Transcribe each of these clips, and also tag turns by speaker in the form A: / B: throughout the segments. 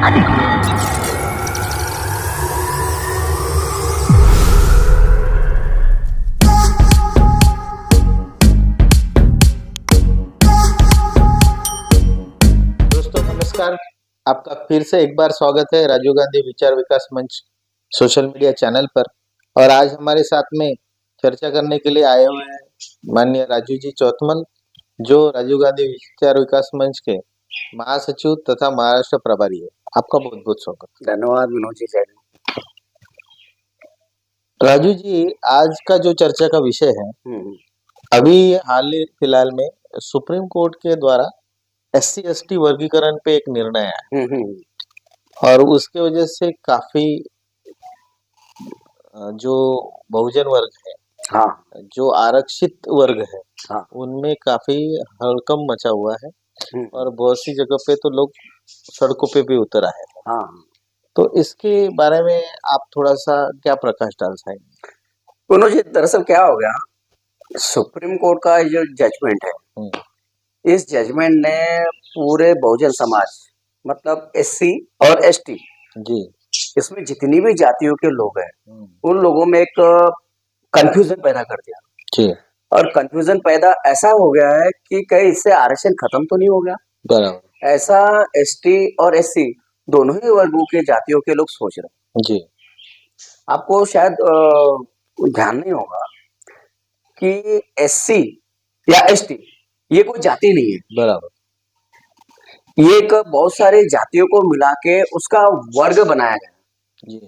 A: दोस्तों नमस्कार। आपका फिर से एक बार स्वागत है राजीव गांधी विचार विकास मंच सोशल मीडिया चैनल पर। और आज हमारे साथ में चर्चा करने के लिए आए हुए हैं माननीय राजू जी चौथमल, जो राजीव गांधी विचार विकास मंच के महासचिव तथा महाराष्ट्र प्रभारी है। आपका बहुत बहुत स्वागत।
B: धन्यवाद विनोद जी।
A: राजू जी, आज का जो चर्चा का विषय है, अभी हाल ही फिलहाल में सुप्रीम कोर्ट के द्वारा SC/ST वर्गीकरण पे एक निर्णय आया और उसके वजह से काफी जो बहुजन वर्ग है,
B: हाँ,
A: जो आरक्षित वर्ग है,
B: हाँ,
A: उनमें काफी हड़कंप मचा हुआ है
B: हम्म,
A: और बहुत सी जगह पे तो लोग सड़कों पे भी उतर आए हैं।
B: हाँ।
A: तो इसके बारे में आप थोड़ा सा क्या प्रकाश डाल पाएंगे?
B: विनोद जी, दरअसल क्या हो गया, सुप्रीम कोर्ट का जो जजमेंट है, इस जजमेंट ने पूरे बहुजन समाज मतलब SC और ST
A: जी,
B: इसमें जितनी भी जातियों के लोग हैं, उन लोगों में एक कंफ्यूजन पैदा कर दिया।
A: जी,
B: और कंफ्यूजन पैदा ऐसा हो गया है कि कहीं इससे आरक्षण खत्म तो नहीं हो गया,
A: बराबर।
B: ऐसा ST और SC दोनों ही वर्गों के जातियों के लोग सोच रहे हैं।
A: जी,
B: आपको शायद ध्यान नहीं होगा कि SC या ST ये कोई जाति नहीं है,
A: बराबर।
B: ये एक बहुत सारी जातियों को मिला के उसका वर्ग बनाया गया।
A: जी,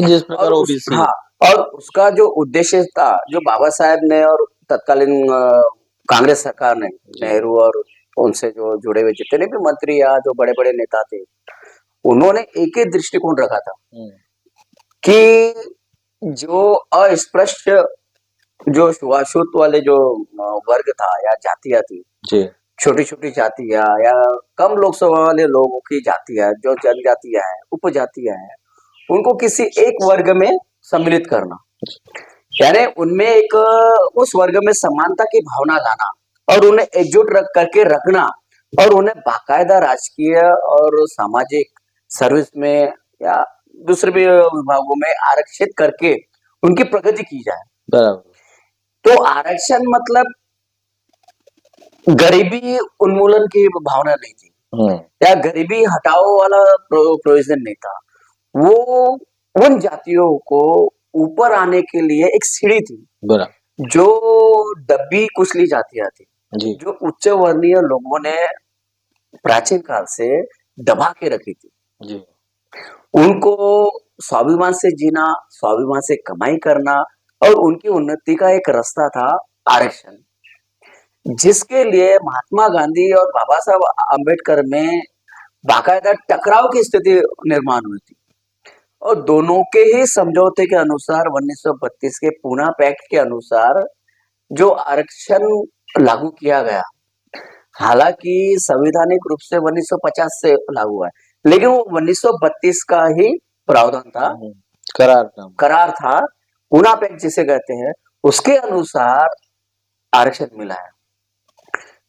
A: जिस प्रकार OBC।
B: हाँ, और उसका जो उद्देश्य था, जो बाबा साहेब ने और तत्कालीन कांग्रेस सरकार ने, नेहरू और उनसे जो जुड़े हुए जितने भी मंत्री या जो बड़े बड़े नेता थे, उन्होंने एक ही दृष्टिकोण रखा था कि जो अस्पृश्य जो छुआछूत वाले जो वर्ग था या जातियां थी, छोटी छोटी जातियां या कम लोकसभा वाले लोगों की जातियां, जो जनजातियां हैं, उपजातियां हैं, उनको किसी एक वर्ग में सम्मिलित करना, यानी उनमें एक उस वर्ग में समानता की भावना लाना और उन्हें एकजुट करके रखना और उन्हें बाकायदा राजकीय और सामाजिक सर्विस में या दूसरे भी विभागों में आरक्षित करके उनकी प्रगति की जाए।
A: बराबर।
B: तो आरक्षण मतलब गरीबी उन्मूलन की भावना नहीं थी या गरीबी हटाओ वाला प्रोविजन नहीं था। वो उन जातियों को ऊपर आने के लिए एक सीढ़ी थी, जो दबी कुचली जातियां थी, जो उच्च वर्णीय लोगों ने प्राचीन काल से दबा के रखी थी। उनको स्वाभिमान से जीना, स्वाभिमान से कमाई करना और उनकी उन्नति का एक रास्ता था आरक्षण, जिसके लिए महात्मा गांधी और बाबा साहब अम्बेडकर में बाकायदा टकराव की स्थिति निर्माण हुई थी और दोनों के ही समझौते के अनुसार 1932 के पूना पैक्ट के अनुसार जो आरक्षण लागू किया गया, हालांकि संवैधानिक रूप से 1950 से लागू हुआ है, लेकिन वो 1932 का ही प्रावधान था, करार था, पूना पैक्ट जिसे कहते हैं, उसके अनुसार आरक्षण मिला है।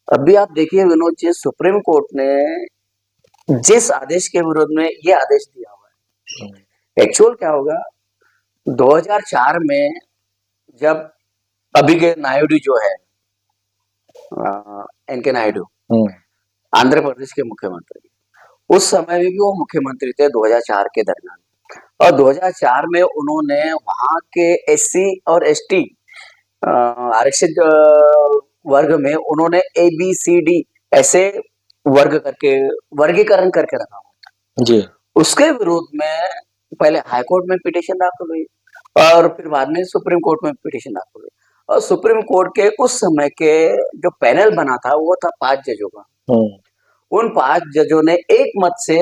B: अभी आप देखिए विनोद जी, सुप्रीम कोर्ट ने जिस आदेश के विरोध में ये आदेश दिया हुआ है, एक्चुअल क्या होगा, 2004 में जब अभी के नायडू जो है, एनके नायडू, आंध्र प्रदेश के मुख्यमंत्री, उस समय भी वो मुख्यमंत्री थे 2004 के दरमियान, और 2004 में उन्होंने वहां के SC और ST आरक्षित वर्ग में उन्होंने ABCD ऐसे वर्गीकरण करके रखा हुआ जी। उसके विरोध में पहले हाई कोर्ट में पिटीशन दाखिल हुई और फिर बाद में सुप्रीम कोर्ट में पिटीशन दाखिल हुई, और सुप्रीम कोर्ट के उस समय के जो पैनल बना था वो था 5 जजों का। उन 5 जजों ने एक मत से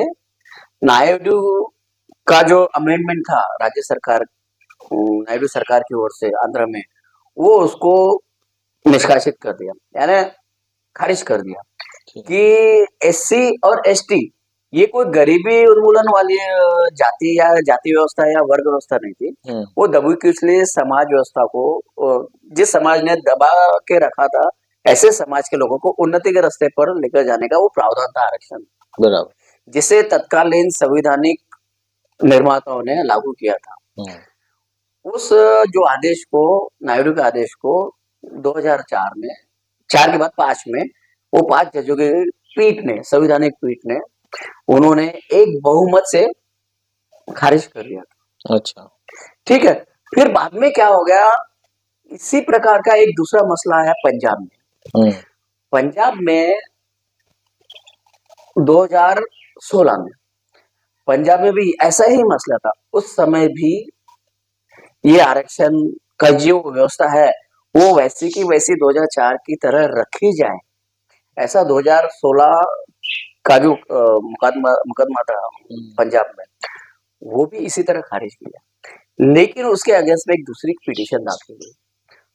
B: नायडू का जो अमेंडमेंट था राज्य सरकार, नायडू सरकार की ओर से आंध्र में, वो उसको निष्कासित कर दिया, यानी खारिज कर दिया कि SC और ST ये कोई गरीबी उन्मूलन वाली जाति या जाति व्यवस्था या वर्ग व्यवस्था नहीं थी। वो दबी कुचली समाज व्यवस्था को, जिस समाज ने दबा के रखा था, ऐसे समाज के लोगों को उन्नति के रास्ते पर लेकर जाने का वो प्रावधान था आरक्षण। बराबर। जिसे तत्कालीन संवैधानिक निर्माताओं ने लागू किया था। उस जो आदेश को, नायडू के आदेश को 2004 में, 4 के बाद 5 में, वो 5 जजों की पीठ ने, संवैधानिक पीठ ने, उन्होंने एक बहुमत से खारिज कर दिया था।
A: अच्छा,
B: ठीक है। फिर बाद में क्या हो गया, इसी प्रकार का एक दूसरा मसला आया पंजाब में। पंजाब में 2016 में पंजाब में भी ऐसा ही मसला था। उस समय भी ये आरक्षण का जो व्यवस्था है वो वैसी की वैसी 2004 की तरह रखी जाए, ऐसा 2016 का जो मुकदमा था पंजाब में, वो भी इसी तरह खारिज किया। लेकिन उसके अगेंस्ट में एक दूसरी पिटीशन दाखिल हुई,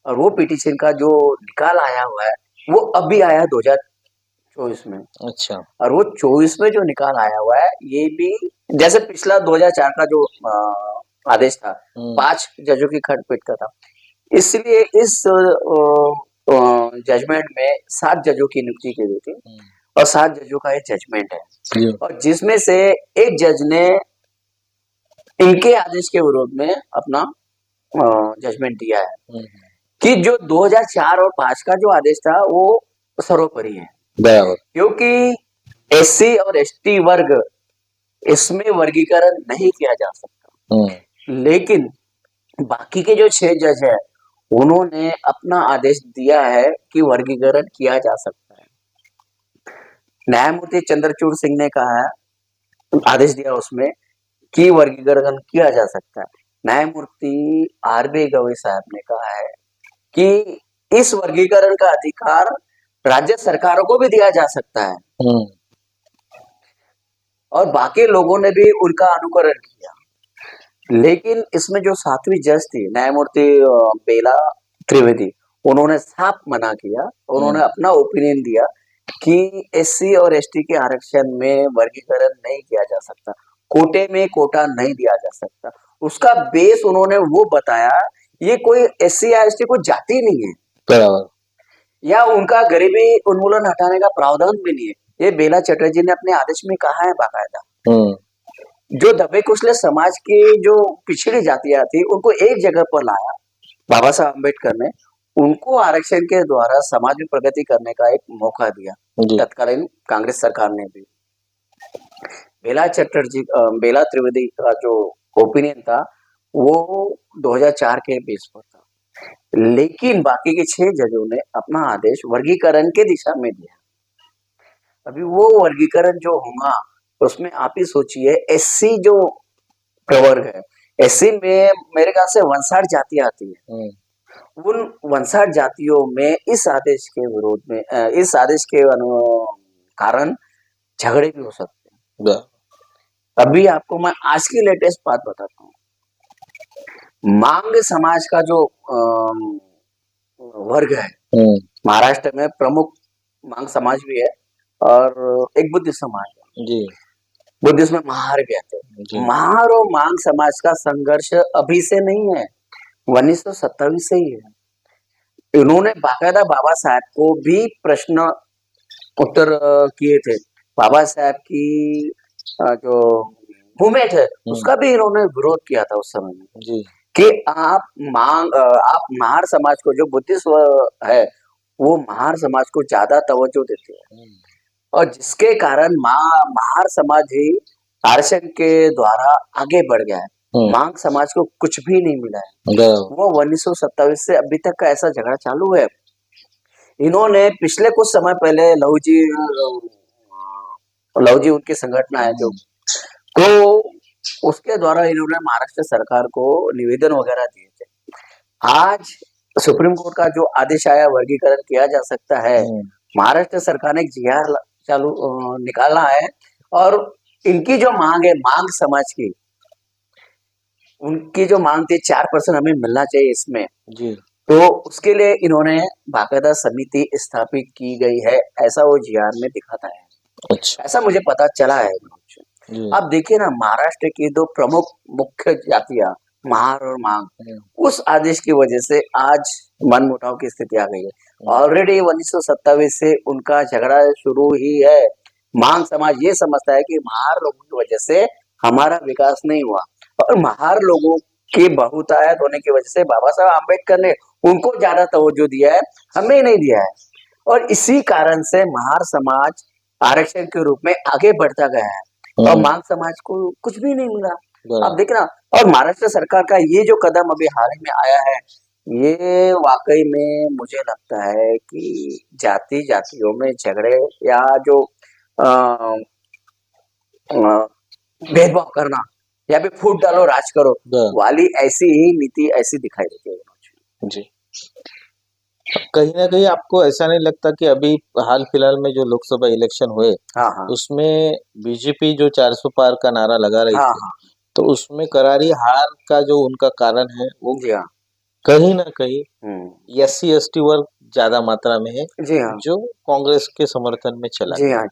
B: और वो पिटीशन का जो निकाल आया हुआ है वो अभी आया 2024 में।
A: अच्छा,
B: और वो 24 में जो निकाल आया हुआ है, ये भी जैसे पिछला 2004 का जो आदेश था 5 जजों की खंडपीठ का था, इसलिए इस जजमेंट में 7 जजों की नियुक्ति की गई थी, और 7 जजों का ये जजमेंट है, और जिसमें से एक जज ने इनके आदेश के विरोध में अपना जजमेंट दिया है कि जो 2004 और 5 का जो आदेश था वो सर्वोपरि है, क्योंकि एससी और एसटी वर्ग, इसमें वर्गीकरण नहीं किया जा सकता। लेकिन बाकी के जो 6 जज है, उन्होंने अपना आदेश दिया है कि वर्गीकरण किया जा सकता है। न्यायमूर्ति चंद्रचूड़ सिंह ने कहा है, आदेश दिया उसमें कि वर्गीकरण किया जा सकता है। न्यायमूर्ति आरबी गवई साहब ने कहा है कि इस वर्गीकरण का अधिकार राज्य सरकारों को भी दिया जा सकता है, और बाकी लोगों ने भी उनका अनुकरण किया। लेकिन इसमें जो 7वीं जज थी, न्यायमूर्ति बेला त्रिवेदी, उन्होंने साफ मना किया। उन्होंने अपना ओपिनियन दिया कि एससी और एसटी के आरक्षण में वर्गीकरण नहीं किया जा सकता, कोटे में कोटा नहीं दिया जा सकता। उसका बेस उन्होंने वो बताया, ये कोई एससी या एसटी कोई जाति नहीं है,
A: बराबर,
B: या उनका गरीबी उन्मूलन हटाने का प्रावधान भी नहीं है। ये बेला चटर्जी ने अपने आदेश में कहा है बाकायदा। जो दबे कुचले समाज की जो पिछड़ी जातियां थी, उनको एक जगह पर लाया बाबा साहब अम्बेडकर ने, उनको आरक्षण के द्वारा समाज में प्रगति करने का एक मौका दिया तत्कालीन कांग्रेस सरकार ने भी। बेला त्रिवेदी का जो ओपिनियन था वो 2004 के बेस पर था। लेकिन बाकी के 6 जजों ने अपना आदेश वर्गीकरण के दिशा में दिया। अभी वो वर्गीकरण जो होगा, उसमें आप ही सोचिए, एससी जो प्रवर्ग है, एससी में मेरे ख्याल से 59 जातियां आती है। उन 59 जातियों में इस आदेश के विरोध में, इस आदेश के कारण झगड़े भी हो सकते हैं। अभी आपको मैं आज की लेटेस्ट बात बताता हूँ। मांग समाज का जो वर्ग है, महाराष्ट्र में प्रमुख मांग समाज भी है, और एक बुद्धिस्ट समाज है जी। बुद्धिस्ट में महार कहते हैं। महार और मांग समाज का संघर्ष अभी से नहीं है, 1927 से ही है। इन्होंने बाकायदा बाबा साहब को भी प्रश्न उत्तर किए थे। बाबा साहब की जो मूवमेंट है, उसका भी इन्होंने विरोध किया था उस समय में जी, कि आप महार समाज को, जो बुद्धिस्ट है, वो महार समाज को ज्यादा तवज्जो देते हैं, और जिसके कारण महार समाज ही आरक्षण के द्वारा आगे बढ़ गया है। मांग समाज को कुछ भी नहीं मिला है। वो 1927 से अभी तक का ऐसा झगड़ा चालू है। इन्होंने पिछले कुछ समय पहले लहू जी उनकी संगठन है जो, तो उसके द्वारा इन्होंने महाराष्ट्र सरकार को निवेदन वगैरह दिए थे। आज सुप्रीम कोर्ट का जो आदेश आया, वर्गीकरण किया जा सकता है, महाराष्ट्र सरकार ने एक जीआर निकाला है, और इनकी जो मांग है, मांग समाज की, उनकी जो मांग थी 4% हमें मिलना चाहिए इसमें जी, तो उसके लिए इन्होंने बाकायदा समिति स्थापित की गई है, ऐसा वो जीआर में दिखाता है। अच्छा, ऐसा मुझे पता चला है। अब देखिए ना, महाराष्ट्र की 2 प्रमुख मुख्य जातियां, महार और मांग, उस आदेश की वजह से आज मनमुटाव की स्थिति आ गई है। ऑलरेडी 1927 से उनका झगड़ा शुरू ही है। मांग समाज ये समझता है कि महार लोगों की वजह से हमारा विकास नहीं हुआ, और महार लोगों की बहुतायत होने की वजह से बाबा साहब आम्बेडकर ने उनको ज्यादा तवज्जो दिया है, हमें नहीं दिया है। और इसी कारण से महार समाज आरक्षण के रूप में आगे बढ़ता गया है और मांग समाज को कुछ भी नहीं मिला। आप देखना, और महाराष्ट्र सरकार का ये जो कदम अभी हाल ही में आया है, ये वाकई में मुझे लगता है कि जाति जातियों में झगड़े या जो भेदभाव करना या फिर फूट डालो राज करो वाली ऐसी ही नीति ऐसी दिखाई देती है
A: जी। कहीं ना कहीं आपको ऐसा नहीं लगता कि अभी हाल फिलहाल में जो लोकसभा इलेक्शन हुए,
B: हाँ,
A: उसमें बीजेपी जो 400 पार का नारा लगा रही थी, तो उसमें करारी हार का जो उनका कारण है वो कहीं ना कहीं SC ST वर्ग ज्यादा मात्रा में है, जो कांग्रेस के समर्थन में चला गया।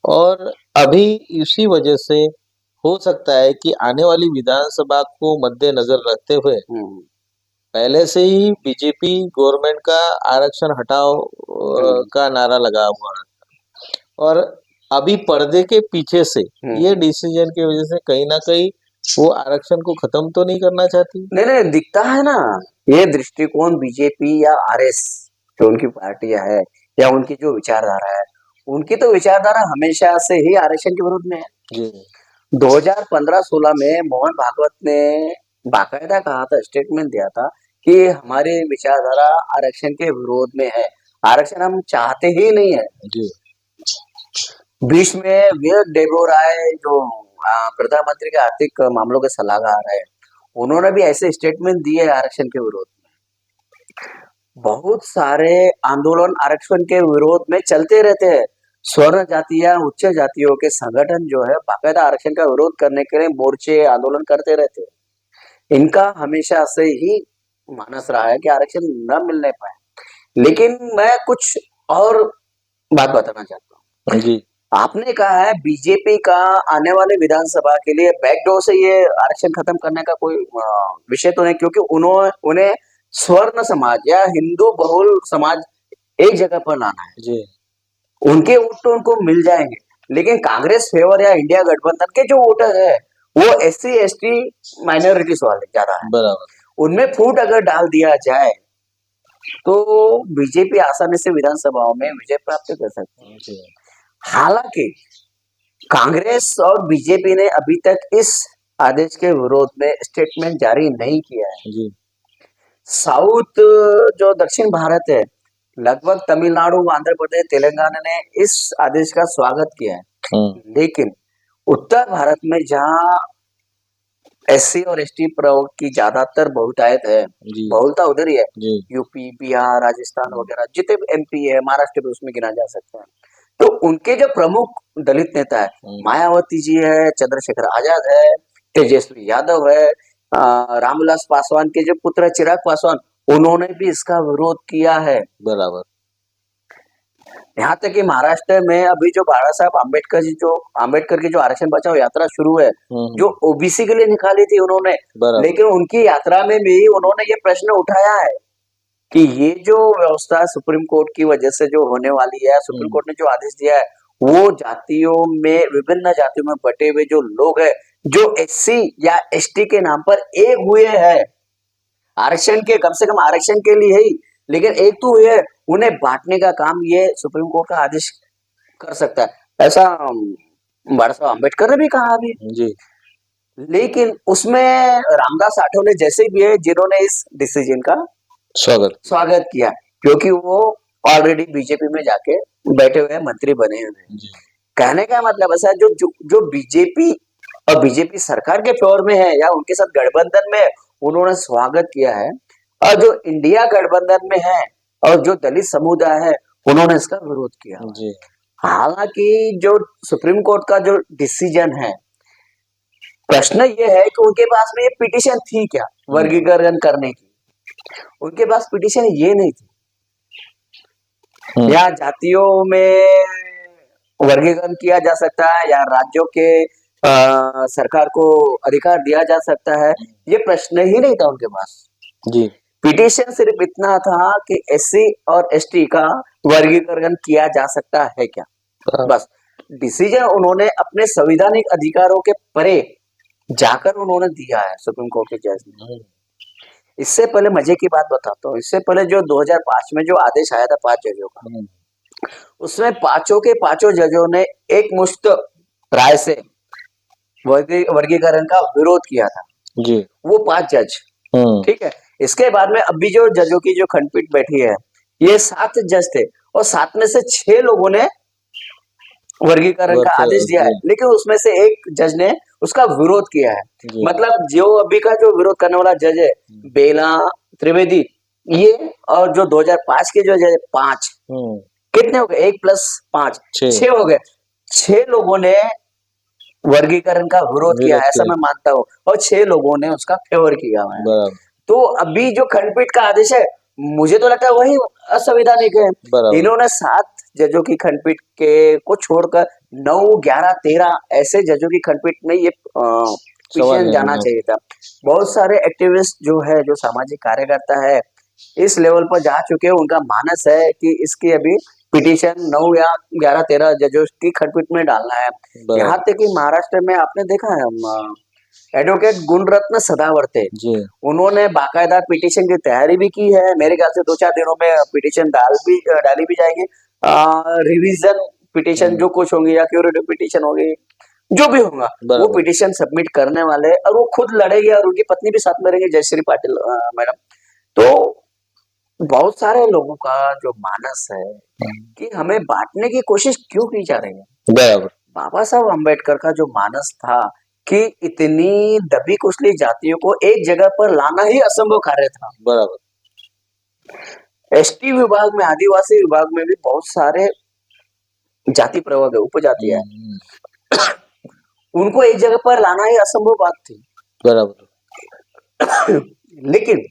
A: और अभी इसी वजह से हो सकता है कि आने वाली विधानसभा को मद्देनजर रखते हुए पहले से ही बीजेपी गवर्नमेंट का आरक्षण हटाओ का नारा लगा हुआ है, और अभी पर्दे के पीछे से ये डिसीजन की वजह से कहीं ना कहीं वो आरक्षण को खत्म तो नहीं करना चाहती।
B: नहीं, दिखता है ना, ये दृष्टिकोण बीजेपी या RS जो उनकी पार्टियां है या उनकी जो विचारधारा है, उनकी तो विचारधारा हमेशा से ही आरक्षण के विरुद्ध में है। 2015-16 में मोहन भागवत ने बाकायदा कहा था, स्टेटमेंट दिया था कि हमारी विचारधारा आरक्षण के विरोध में है, आरक्षण हम चाहते ही नहीं है। बीच में वीर देबोराय जो प्रधानमंत्री के आर्थिक मामलों के सलाहकार है, उन्होंने भी ऐसे स्टेटमेंट दिए आरक्षण के विरोध में। बहुत सारे आंदोलन आरक्षण के विरोध में चलते रहते हैं। स्वर्ण जाति या उच्च जातियों के संगठन जो है बाकायदा आरक्षण का विरोध करने के लिए मोर्चे आंदोलन करते रहते हैं। इनका हमेशा से ही मानस रहा है कि आरक्षण न मिलने पाए। लेकिन मैं कुछ और बात बताना चाहता हूँ जी। आपने कहा है बीजेपी का आने वाले विधानसभा के लिए बैकडोर से ये आरक्षण खत्म करने का कोई विषय तो नहीं, क्योंकि उन्हें स्वर्ण समाज या हिंदू बहुल समाज एक जगह पर लाना है जी। उनके वोट तो उनको मिल जाएंगे, लेकिन कांग्रेस फेवर या इंडिया गठबंधन के जो वोटर है वो SC ST माइनॉरिटीज वाले ज्यादा है, बराबर। उनमें फूट अगर डाल दिया जाए तो बीजेपी आसानी से विधानसभाओं में विजय प्राप्त कर सकती है। हालांकि कांग्रेस और बीजेपी ने अभी तक इस आदेश के विरोध में स्टेटमेंट जारी नहीं किया है जी। साउथ जो दक्षिण भारत है, लगभग तमिलनाडु, आंध्र प्रदेश, तेलंगाना ने इस आदेश का स्वागत किया है। लेकिन उत्तर भारत में जहां SC और ST प्रवर्ग की ज्यादातर बहुतायत है, बहुलता उधर ही है, यूपी, बिहार, राजस्थान वगैरह जितने MP है, महाराष्ट्र भी उसमें गिना जा सकता है। तो उनके जो प्रमुख दलित नेता है, मायावती जी है, चंद्रशेखर आजाद है, तेजस्वी यादव है, रामविलास पासवान के जो पुत्र चिराग पासवान, उन्होंने भी इसका विरोध किया है, बराबर। यहाँ तक कि महाराष्ट्र में अभी जो बाबा साहब आम्बेडकर की जो आरक्षण बचाओ यात्रा शुरू है, जो OBC के लिए निकाली थी उन्होंने, लेकिन उनकी यात्रा में भी उन्होंने ये प्रश्न उठाया है कि ये जो व्यवस्था सुप्रीम कोर्ट की वजह से जो होने वाली है, सुप्रीम कोर्ट ने जो आदेश दिया है, वो जातियों में, विभिन्न जातियों में बटे हुए जो लोग हैं, जो SC या ST के नाम पर एक हुए हैं आरक्षण के, कम से कम आरक्षण के लिए ही, लेकिन एक तो हुए, उन्हें बांटने का काम ये सुप्रीम कोर्ट का आदेश कर सकता है, ऐसा बाबा साहब अम्बेडकर ने भी कहा अभी जी। लेकिन उसमें रामदास आठवले जैसे भी है जिन्होंने इस डिसीजन का स्वागत किया, क्योंकि वो ऑलरेडी बीजेपी में जाके बैठे हुए मंत्री बने हुए। कहने का मतलब ऐसा है, जो बीजेपी और बीजेपी सरकार के फेवर में है या उनके साथ गठबंधन में, उन्होंने स्वागत किया है, और जो इंडिया गठबंधन में है और जो दलित समुदाय है, उन्होंने इसका विरोध किया जी। हालांकि जो सुप्रीम कोर्ट का जो डिसीजन है, प्रश्न ये है कि उनके पास में ये पिटीशन थी क्या वर्गीकरण करने की, उनके पास पिटीशन ये नहीं थी। या जातियों में वर्गीकरण किया जा सकता है या राज्यों के सरकार को अधिकार दिया जा सकता है, ये प्रश्न ही नहीं था उनके पास जी। पिटीशन सिर्फ इतना था कि SC और ST का वर्गीकरण किया जा सकता है क्या, बस। डिसीजन उन्होंने अपने संवैधानिक अधिकारों के परे जाकर उन्होंने दिया है सुप्रीम कोर्ट के जज ने। इससे पहले मजे की बात बताता हूँ, इससे पहले जो 2005 में जो आदेश आया था 5 जजों का, उसमें पांचों के पांचों जजों ने एक मुश्त राय से वर्गीकरण का विरोध किया था
A: जी।
B: वो 5 जज, ठीक है। इसके बाद में अभी जो जजों की जो खंडपीठ बैठी है, ये 7 जज थे और 7 में से 6 लोगों ने वर्गीकरण का आदेश दिया है, लेकिन उसमें से एक जज ने उसका विरोध किया है। मतलब जो अभी का जो विरोध करने वाला जज है बेला त्रिवेदी, ये और जो 2005 के जो जज है 5, कितने हो गए? 1 + 5 6 हो गए। 6 लोगों ने वर्गीकरण का विरोध किया है, ऐसा मैं मानता हूँ, और 6 लोगों ने उसका फेवर किया है। तो अभी जो खंडपीठ का आदेश है, मुझे तो लगता है वही असंवैधानिक है। इन्होंने 7 जजों की खंडपीठ के को छोड़कर 9, 11, 13 ऐसे जजों की खंडपीठ में ये पिटीशन जाना चाहिए था। बहुत सारे एक्टिविस्ट जो है, जो सामाजिक कार्यकर्ता है, इस लेवल पर जा चुके हैं। उनका मानस है कि इसकी अभी पिटीशन 9 या 11, 13 जजों की खंडपीठ में डालना है। यहाँ तक कि महाराष्ट्र में आपने देखा है एडवोकेट गुणरत्न सदावर्ते, उन्होंने बाकायदा पिटीशन की तैयारी भी की है। मेरे ख्याल से 2-4 दिनों में पिटीशन डाली भी जाएगी। रिवीजन पिटीशन जो कुछ होंगी या क्यूरेटिव पिटीशन होगी, जो भी होगा वो पिटीशन सबमिट करने वाले, और वो खुद लड़ेगी और उनकी पत्नी भी साथ में रहेंगे, जयश्री पाटिल मैडम। तो बहुत सारे लोगों का जो मानस है कि हमें बांटने की कोशिश क्यों की जा रही है।
A: बराबर।
B: बाबा साहब अम्बेडकर का जो मानस था कि इतनी दबी कुचली जातियों को एक जगह पर लाना ही असंभव कार्य था।
A: बराबर।
B: एसटी विभाग में, आदिवासी विभाग में भी बहुत सारे जाति प्रवर्ग है, उपजाति है, उनको एक जगह पर लाना ही असंभव बात थी।
A: बराबर।
B: लेकिन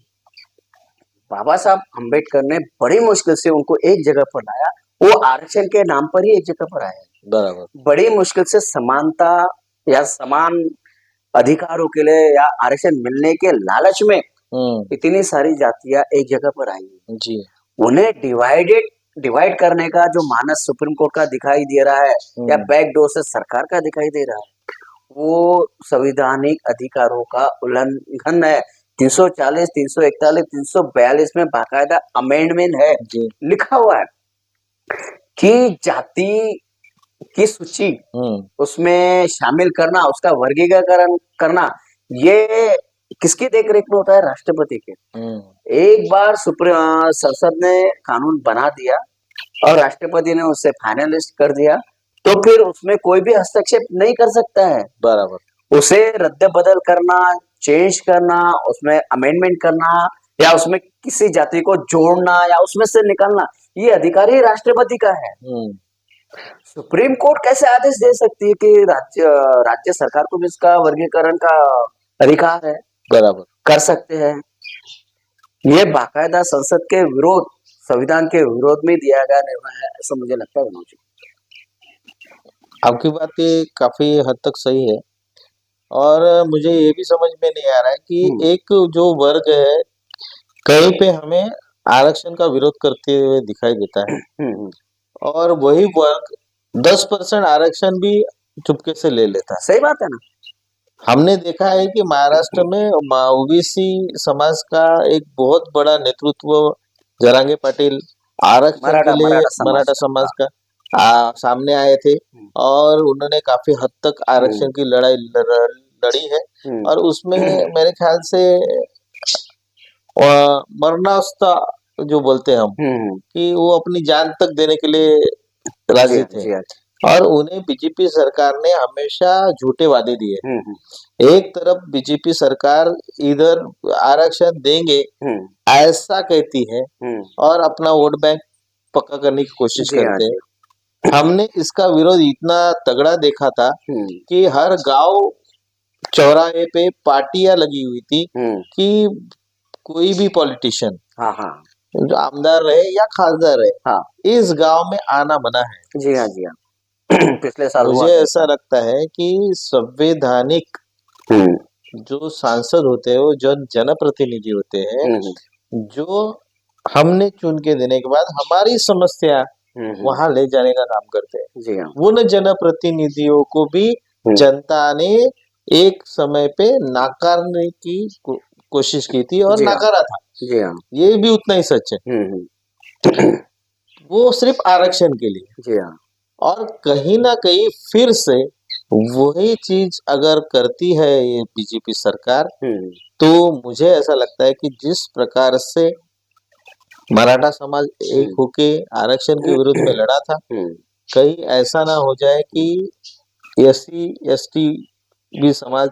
B: बाबा साहब अम्बेडकर ने बड़ी मुश्किल से उनको एक जगह पर लाया। वो आरक्षण के नाम पर ही एक जगह पर आया।
A: बराबर।
B: बड़ी मुश्किल से समानता या समान अधिकारों के लिए या आरक्षण मिलने के लालच में इतनी सारी जातियां एक जगह पर आई
A: जी।
B: उन्हें डिवाइड करने का जो मानस सुप्रीम कोर्ट का दिखाई दे रहा है या बैकडोर से सरकार का दिखाई दे रहा है, वो संवैधानिक अधिकारों का उल्लंघन है। 340, 341, 342 में बाकायदा अमेंडमेंट है, लिखा हुआ है कि जाति की सूची उसमें शामिल करना, उसका वर्गीकरण करना, ये किसकी देखरेख में होता है? राष्ट्रपति के। एक बार संसद ने कानून बना दिया और राष्ट्रपति ने उसे फाइनलिस्ट कर दिया, तो फिर उसमें कोई भी हस्तक्षेप नहीं कर सकता है।
A: बराबर।
B: उसे रद्द बदल करना, चेंज करना, उसमें अमेंडमेंट करना या उसमें किसी जाति को जोड़ना या उसमें से निकालना, ये अधिकार ही राष्ट्रपति का है। सुप्रीम कोर्ट कैसे आदेश दे सकती है कि राज्य सरकार को भी इसका वर्गीकरण का अधिकार है? बराबर, कर सकते हैं। ये बाकायदा संसद के विरोध, संविधान के विरोध में दिया गया निर्णय है, ऐसा मुझे लगता है।
A: आपकी बात ये काफी हद तक सही है, और मुझे ये भी समझ में नहीं आ रहा है कि एक जो वर्ग है कहीं पे हमें आरक्षण का विरोध करते हुए दिखाई देता है, और वही वर्ग 10% आरक्षण भी चुपके से ले लेता है।
B: सही बात है ना।
A: हमने देखा है कि महाराष्ट्र में ओबीसी समाज का एक बहुत बड़ा नेतृत्व जरांगे पाटिल आरक्षण के लिए मराठा समाज का सामने आए थे, और उन्होंने काफी हद तक आरक्षण की लड़ाई लड़ी है, और उसमें मेरे ख्याल से मरणावस्था जो बोलते हैं हम, कि वो अपनी जान तक देने के लिए राजी थे, और उन्हें बीजेपी सरकार ने हमेशा झूठे वादे दिए। एक तरफ बीजेपी सरकार इधर आरक्षण देंगे ऐसा कहती है और अपना वोट बैंक पक्का करने की कोशिश करते हैं। हमने इसका विरोध इतना तगड़ा देखा था कि हर गांव चौराहे पे पार्टियां लगी हुई थी कि कोई भी पॉलिटिशियन, जो आमदार रहे या खासदार रहे, इस गांव में आना मना है।
B: जी हाँ, जी हाँ। पिछले साल
A: मुझे ऐसा लगता है कि संवैधानिक जो सांसद होते हैं, वो जो जनप्रतिनिधि होते हैं, जो हमने चुन के देने के बाद हमारी समस्या वहां ले जाने का काम करते हैं।
B: जी हाँ।
A: उन जनप्रतिनिधियों को भी जनता ने एक समय पे नाकारने की कोशिश की थी और नाकारा था।
B: जी हाँ।
A: ये भी उतना ही सच है। वो सिर्फ आरक्षण के लिए।
B: जी हाँ।
A: और कहीं ना कहीं फिर से वही चीज अगर करती है ये बीजेपी सरकार, तो मुझे ऐसा लगता है कि जिस प्रकार से मराठा समाज एक होके आरक्षण के विरुद्ध में लड़ा था, कहीं ऐसा ना हो जाए कि एससी एसटी भी समाज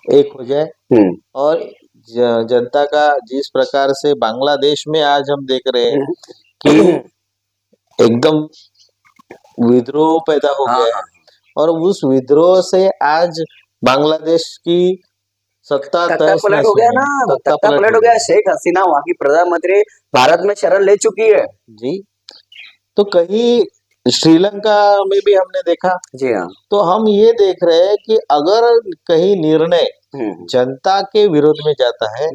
A: एक हो जाए। और जनता का जिस प्रकार से बांग्लादेश में आज हम देख रहे हैं कि एकदम विद्रोह पैदा हो गया है, और उस विद्रोह से आज बांग्लादेश की सत्ता
B: पलट हो गया ना, तख्ता पलट हो गया। शेख हसीना वहां की प्रधानमंत्री भारत में शरण ले चुकी है।
A: जी। तो कहीं श्रीलंका में भी हमने देखा।
B: जी हाँ।
A: तो हम ये देख रहे हैं कि अगर कहीं निर्णय जनता के विरोध में जाता है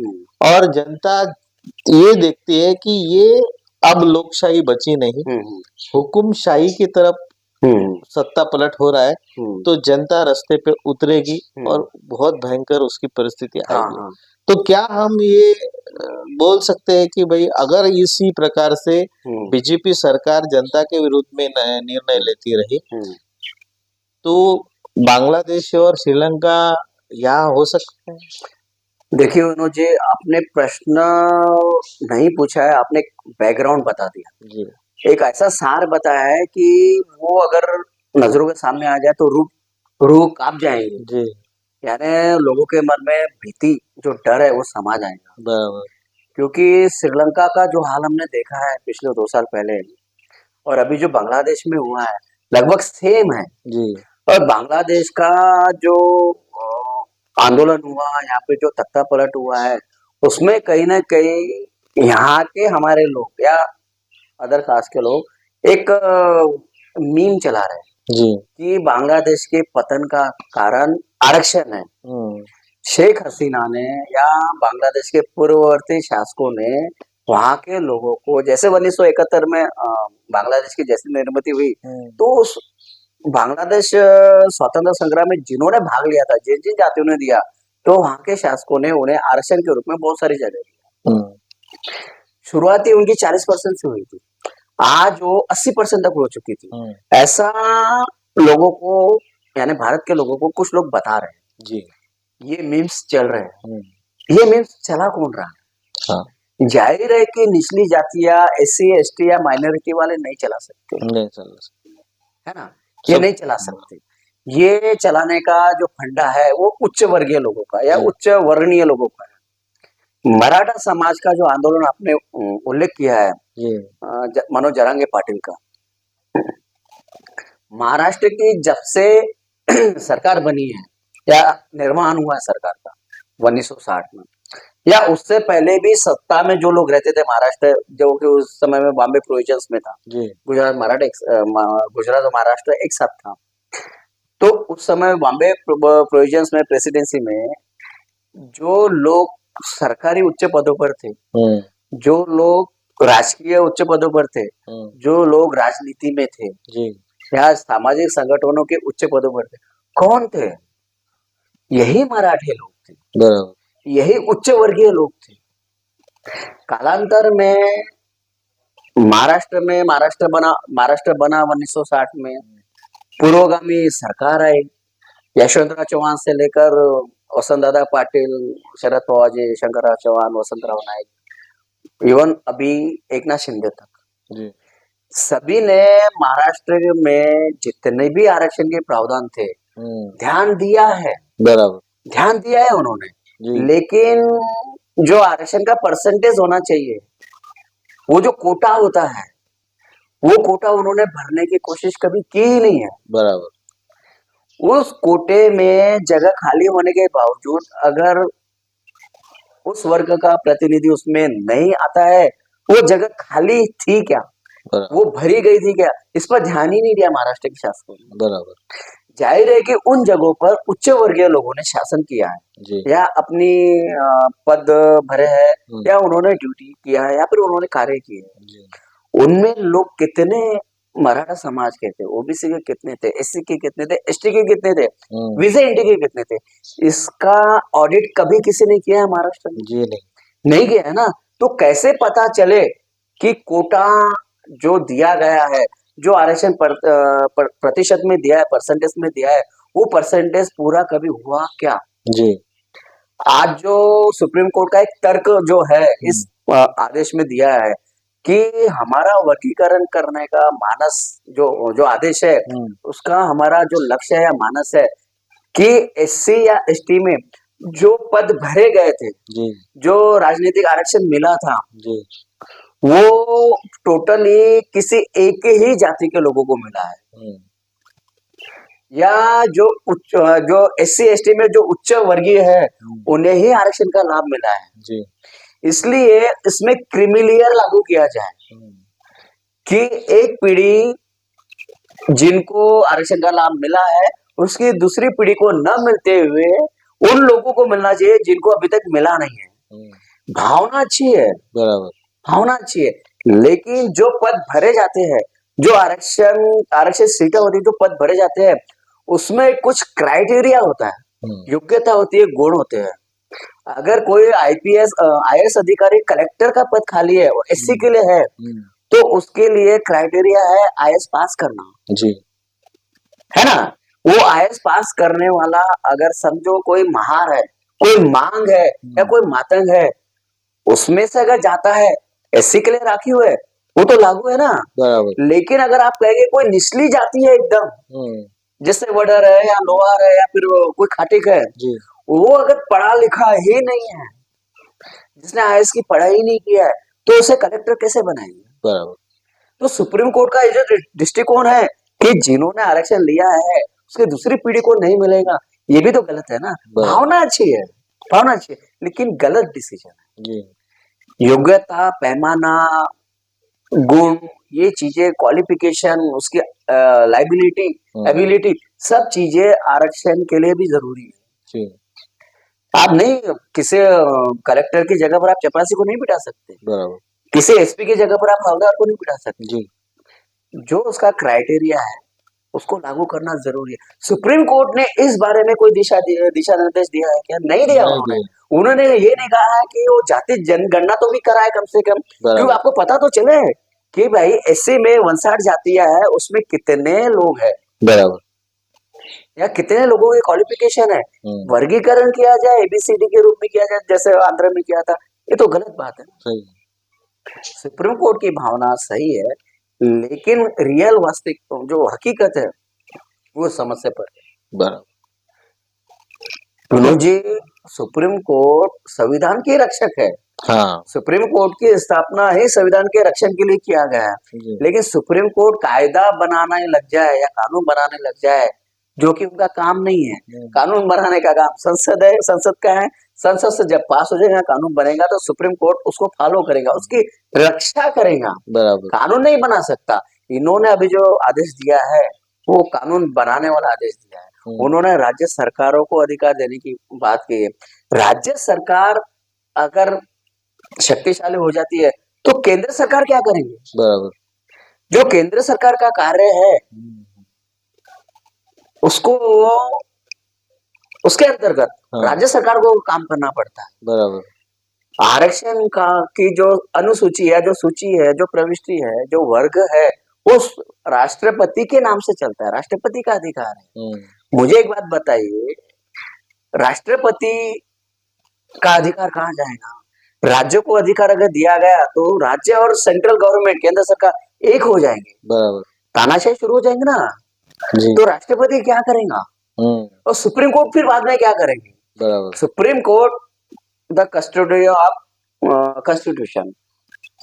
A: और जनता ये देखती है कि ये अब लोकशाही बची नहीं, हुकुमशाही की तरफ सत्ता पलट हो रहा है, तो जनता रास्ते पे उतरेगी और बहुत भयंकर उसकी परिस्थिति आएगी। तो क्या हम ये बोल सकते हैं कि भाई अगर इसी प्रकार से बीजेपी सरकार जनता के विरुद्ध में निर्णय लेती रही, तो बांग्लादेश और श्रीलंका यहाँ हो सकते हैं?
B: देखिए मनोज जी, आपने प्रश्न नहीं पूछा है, आपने बैकग्राउंड बता दिया जी। एक ऐसा सार बताया है कि वो अगर नजरों के सामने आ जाए तो रूह कांप जाएंगे जी। यानी लोगों के मन में भीति, जो डर है वो समा जाएगा। बराबर। क्योंकि श्रीलंका का जो हाल हमने देखा है पिछले 2 साल पहले और अभी जो बांग्लादेश में हुआ है लगभग सेम है जी। और बांग्लादेश का जो आंदोलन हुआ, यहाँ पे जो तख्ता पलट हुआ है, उसमें कहीं ना कहीं यहाँ के हमारे लोग या अदर कास्ट के लोग एक मीम चला रहे हैं जी कि बांग्लादेश के पतन का कारण आरक्षण है। शेख हसीना ने या बांग्लादेश के पूर्ववर्ती शासकों ने वहां के लोगों को, जैसे 1971 में बांग्लादेश की जैसी निर्मित हुई, तो उस बांग्लादेश स्वतंत्र संग्राम में जिन्होंने भाग लिया था, जिन जिन जातियों ने दिया, तो वहां के शासकों ने उन्हें आरक्षण के रूप में बहुत सारी जगह दिया। शुरुआती उनकी 40% से हुई थी, आज वो 80% तक हो चुकी थी। ऐसा लोगों को, यानी भारत के लोगों को कुछ लोग बता रहे हैं जी। ये मीम्स चल रहे हैं। ये मीम्स चला कौन रहा है? हाँ। जाहिर है कि निचली जातियां, एससी एसटी या माइनॉरिटी वाले नहीं चला सकते, नहीं चला सकते, है ना, ये नहीं चला सकते। ये चलाने का जो फंडा है वो उच्च वर्गीय लोगों का या उच्च वर्णीय लोगों का है। मराठा समाज का जो आंदोलन आपने उल्लेख किया है मनोज जरांगे पाटिल का, महाराष्ट्र की जब से सरकार बनी है या निर्माण हुआ है सरकार का 1960 में, या उससे पहले भी सत्ता में जो लोग रहते थे महाराष्ट्र, जो कि उस समय में बॉम्बे प्रोविजंस में था, गुजरात और महाराष्ट्र एक साथ था, तो उस समय बॉम्बे प्रोविजंस में, प्रेसिडेंसी में जो लोग सरकारी उच्च पदों पर थे, जो लोग राजकीय उच्च पदों पर थे, जो लोग राजनीति में थे या सामाजिक संगठनों के उच्च पदों पर थे, कौन थे? यही मराठे लोग थे, यही उच्च वर्गीय लोग थे। कालांतर में महाराष्ट्र बना 1960 में, पूर्वगामी सरकार आई, यशवंतराव चौहान से लेकर वसंतदादा पाटिल, शरद पवार जी, शंकरराव चौहान, वसंतराव नाईक, इवन अभी एकनाथ शिंदे तक, सभी ने महाराष्ट्र में जितने भी आरक्षण के प्रावधान थे ध्यान दिया है, बराबर ध्यान दिया है उन्होंने, लेकिन जो आरक्षण का परसेंटेज होना चाहिए, वो जो कोटा होता है, वो कोटा उन्होंने भरने की कोशिश कभी की ही नहीं है। बराबर। उस कोटे में जगह खाली होने के बावजूद अगर उस वर्ग का प्रतिनिधि उसमें नहीं आता है, वो जगह खाली थी क्या, वो भरी गई थी क्या, इस पर ध्यान ही नहीं दिया महाराष्ट्र के शासकों ने। बराबर। जाहिर है कि उन जगहों पर उच्च वर्गीय लोगों ने शासन किया है या अपनी पद भरे हैं या उन्होंने ड्यूटी किया है या फिर उन्होंने कार्य किए हैं। उनमें लोग कितने मराठा समाज के थे, ओबीसी के कितने थे, एससी के कितने थे, एसटी के कितने थे, विजय के कितने थे, इसका ऑडिट कभी किसी ने किया है महाराष्ट्र में?
A: जी नहीं
B: किया है ना। तो कैसे पता चले कि कोटा जो दिया गया है, जो आरक्षण प्रतिशत में दिया है, परसेंटेज में दिया है, वो परसेंटेज पूरा कभी हुआ क्या?
A: जी।
B: आज जो सुप्रीम कोर्ट का एक तर्क जो है इस आदेश में दिया है कि हमारा वर्गीकरण करने का मानस जो आदेश है, उसका हमारा जो लक्ष्य है या मानस है कि एससी या एसटी में जो पद भरे गए थे, जो राजनीतिक आरक्षण मिला था, वो टोटली किसी एक ही जाति के लोगों को मिला है, या जो एससी एसटी में जो उच्च वर्गीय है उन्हें ही आरक्षण का लाभ मिला है जी। इसलिए इसमें क्रीमी लेयर लागू किया जाए कि एक पीढ़ी जिनको आरक्षण का लाभ मिला है उसकी दूसरी पीढ़ी को न मिलते हुए उन लोगों को मिलना चाहिए जिनको अभी तक मिला नहीं है। भावना अच्छी है, बराबर, भावना अच्छी है, लेकिन जो पद भरे जाते हैं, जो आरक्षित सीटें होती है, जो पद भरे जाते हैं, उसमें कुछ क्राइटेरिया होता है, योग्यता होती है, गुण होते हैं। अगर कोई आईएएस अधिकारी कलेक्टर का पद खाली है और एससी के लिए है, तो उसके लिए क्राइटेरिया है आईएएस पास करना जी, है ना। वो आईएएस पास करने वाला अगर समझो कोई महार है, कोई मांग है या कोई मातंग है, उसमें से अगर जाता है, एससी के लिए राखी हुए, वो तो लागू है ना। लेकिन अगर आप कहेंगे कोई निचली जाति है एकदम, जैसे वडर है या लोहार है या फिर कोई खाटिक है जी, वो अगर पढ़ा लिखा ही नहीं है, जिसने आईएएस की पढ़ाई नहीं किया है, तो उसे कलेक्टर कैसे बनाएंगे? बराबर। तो सुप्रीम कोर्ट का ये जो दृष्टिकोण है कि जिन्होंने आरक्षण लिया है उसके दूसरी पीढ़ी को नहीं मिलेगा, ये भी तो गलत है ना। भावना अच्छी है, भावना अच्छी है, लेकिन गलत डिसीजन है जी। योग्यता, पैमाना, गुण, ये चीजें, क्वालिफिकेशन, उसकी लाइबिलिटी, एबिलिटी, सब चीजें आरक्षण के लिए भी जरूरी है जी। आप नहीं किसी कलेक्टर की जगह पर आप चपरासी को नहीं बिठा सकते, बराबर, किसी एसपी की जगह पर आप हवलदार को नहीं बिठा सकते जी। जो उसका क्राइटेरिया है उसको लागू करना जरूरी है। सुप्रीम कोर्ट ने इस बारे में कोई दिशा निर्देश दिया है क्या? नहीं दिया उन्होंने ये नहीं कहा है कि वो जाति जनगणना तो भी कराए कम से कम, क्योंकि आपको पता तो चले कि भाई एससी में 59 जातियां है, उसमें कितने लोग हैं, बराबर, या कितने लोगों की क्वालिफिकेशन है। वर्गीकरण किया जाए एबीसीडी के रूप में किया जाए जैसे आंध्र में किया था, ये तो गलत बात है। सही। सुप्रीम कोर्ट की भावना सही है, लेकिन रियल वास्तविक जो हकीकत है वो समझ से परे। बराबर जी, सुप्रीम कोर्ट संविधान के रक्षक है। हाँ। सुप्रीम कोर्ट की स्थापना ही संविधान के रक्षण के लिए किया गया है, लेकिन सुप्रीम कोर्ट कायदा बनाने लग जाए या कानून बनाने लग जाए, जो कि उनका काम नहीं है। कानून बनाने का काम संसद है, संसद का है। संसद से जब पास हो जाएगा, कानून बनेगा, तो सुप्रीम कोर्ट उसको फॉलो करेगा, उसकी रक्षा करेगा, बराबर, कानून नहीं बना सकता। इन्होंने अभी जो आदेश दिया है वो कानून बनाने वाला आदेश दिया है। उन्होंने राज्य सरकारों को अधिकार देने की बात की है। राज्य सरकार अगर शक्तिशाली हो जाती है तो केंद्र सरकार क्या करेंगे? बराबर, जो केंद्र सरकार का कार्य है उसको उसके अंतर्गत राज्य सरकार को काम करना पड़ता है। बराबर। आरक्षण का की जो अनुसूची है, जो सूची है, जो प्रविष्टि है, जो वर्ग है, वो राष्ट्रपति के नाम से चलता है, राष्ट्रपति का अधिकार है। मुझे एक बात बताइए, राष्ट्रपति का अधिकार कहाँ जाएगा? राज्यों को अधिकार अगर दिया गया तो राज्य और सेंट्रल गवर्नमेंट, केंद्र सरकार एक हो जाएंगे, बराबर, तानाशाही शुरू हो जाएंगे ना जी। तो राष्ट्रपति क्या करेगा और सुप्रीम कोर्ट फिर बाद में क्या करेंगे? बराबर। Supreme court the custodian of constitution,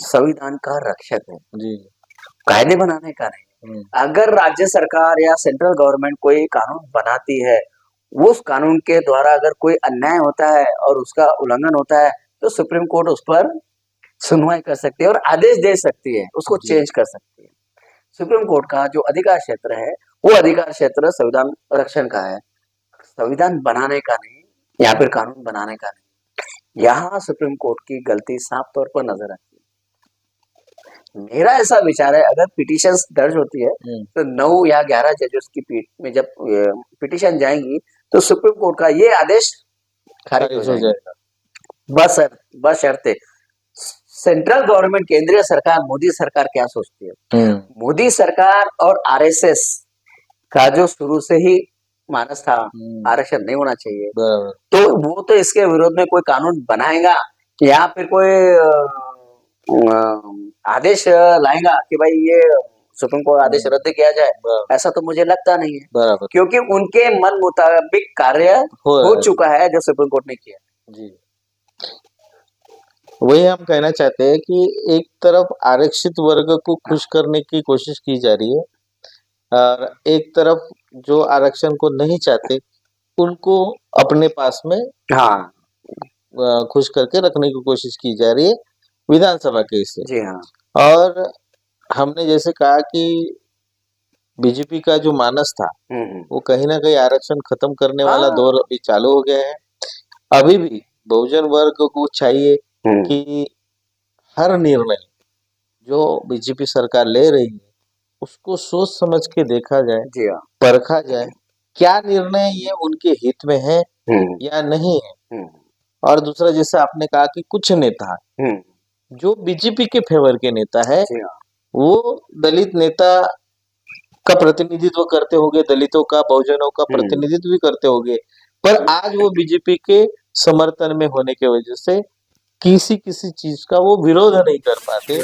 B: संविधान का रक्षक है जी, कायदे बनाने का नहीं। अगर राज्य सरकार या सेंट्रल गवर्नमेंट कोई कानून बनाती है, उस कानून के द्वारा अगर कोई अन्याय होता है और उसका उल्लंघन होता है, तो सुप्रीम कोर्ट उस पर सुनवाई कर सकती है और आदेश दे सकती है, उसको चेंज कर सकती है। सुप्रीम कोर्ट का जो अधिकार क्षेत्र है वो अधिकार क्षेत्र संविधान रक्षण का है, संविधान बनाने का नहीं, या फिर कानून बनाने का नहीं। यहाँ सुप्रीम कोर्ट की गलती साफ तौर पर नजर आती है। मेरा ऐसा विचार है, अगर पिटीशन दर्ज होती है तो 9 या 11 जजेस की पीठ में जब पिटीशन जाएंगी तो सुप्रीम कोर्ट का ये आदेश खारिज हो जाएगा। बशर्ते सेंट्रल गवर्नमेंट, केंद्रीय सरकार, मोदी सरकार क्या सोचती है। मोदी सरकार और आरएसएस का जो शुरू से ही मानस था आरक्षण नहीं होना चाहिए, तो वो तो इसके विरोध में कोई कानून बनाएगा या फिर कोई आदेश लाएगा कि भाई ये सुप्रीम कोर्ट आदेश रद्द किया जाए, ऐसा तो मुझे लगता नहीं है, क्योंकि उनके मन मुताबिक कार्य हो चुका है जो सुप्रीम कोर्ट ने किया।
A: जी, वही हम कहना चाहते हैं कि एक तरफ आरक्षित वर्ग को खुश करने की कोशिश की जा रही है और एक तरफ जो आरक्षण को नहीं चाहते उनको अपने पास में खुश करके रखने की कोशिश की जा रही है विधानसभा के इससे।
B: जी हाँ।
A: और हमने जैसे कहा कि बीजेपी का जो मानस था वो कहीं ना कहीं आरक्षण खत्म करने वाला दौर अभी चालू हो गया है। अभी भी बहुजन वर्ग को चाहिए कि हर निर्णय जो बीजेपी सरकार ले रही है उसको सोच समझ के देखा जाए,
B: जी हाँ,
A: परखा जाए क्या निर्णय ये उनके हित में है या नहीं है। और दूसरा, जैसे आपने कहा कि कुछ नेता जो बीजेपी के फेवर के नेता है वो दलित नेता का प्रतिनिधित्व करते होंगे, दलितों का, बहुजनों का प्रतिनिधित्व भी करते होंगे, पर आज वो बीजेपी के समर्थन में होने की वजह से किसी चीज का वो विरोध नहीं कर पाते।